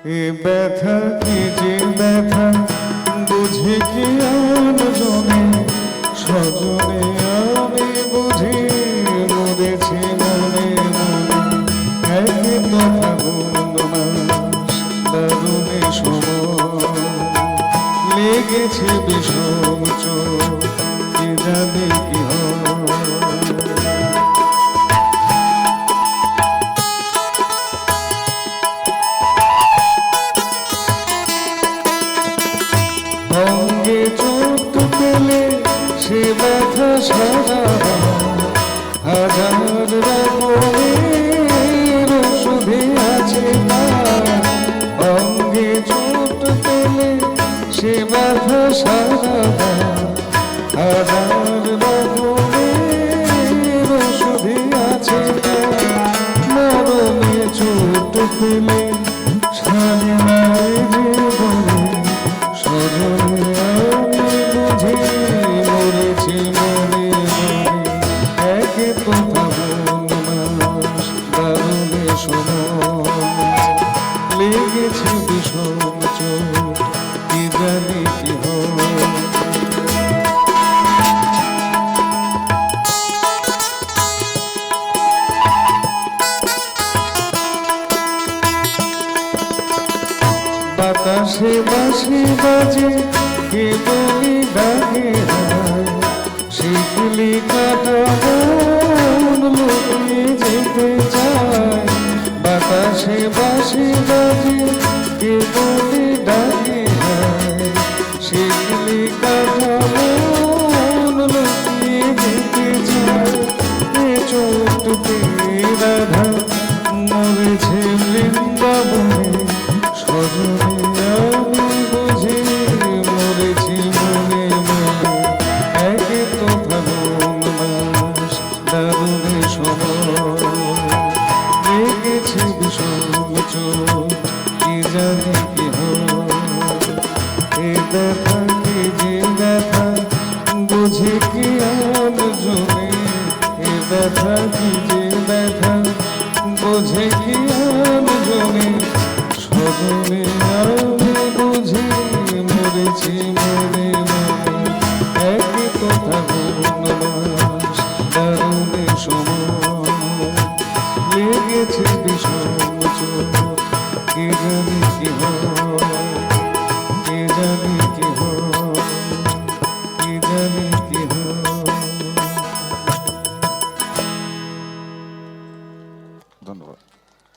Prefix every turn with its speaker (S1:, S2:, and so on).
S1: এ ব্যথা কি যে ব্যথা বুঝে কি জনে সজনে আমি বুঝি মরেছি মনে মনে একই কথা গুণমাস দারুণে সময় লেগেছে বিষম চোখ কি জানে কি অঙ্গে চোট পেলে সে ব্যথা সারা হাজার রকমের ওষুধে আছে অঙ্গে চোট পেলে সে ব্যথা সারা হাজার রকমের ওষুধে আছে মরণে চোট পেলে সারে নাই যে বলে সজনে আমি বুঝি মরেছি মনে মনে একে কথা বনমাস দারুণে সময় লেগেছে বিষম চোট কি জানি কি বাতাসে বাঁশি বাজে কে বলি ডাকে শিকলি কাটা মন লুকিয়ে যেতে চায় বাতাসে বাঁশি বাজে কে বলি ডাকে শিকলি কাটা মন লুকিয়ে যেতে চায় এ চোট পেয়ে রাধা মরেছে বৃন্দাবনে সজনে আমি বুঝি মরেছি মনে মনে একে তো ফাগুন মাস দারুণে সময় লেগেছে বিষম চোট কি জানি কি এ ব্যথা কি যে ব্যথা বুঝে কি জমে এ ব্যথা কি যে ব্যথা বুঝে কি জমে সজনে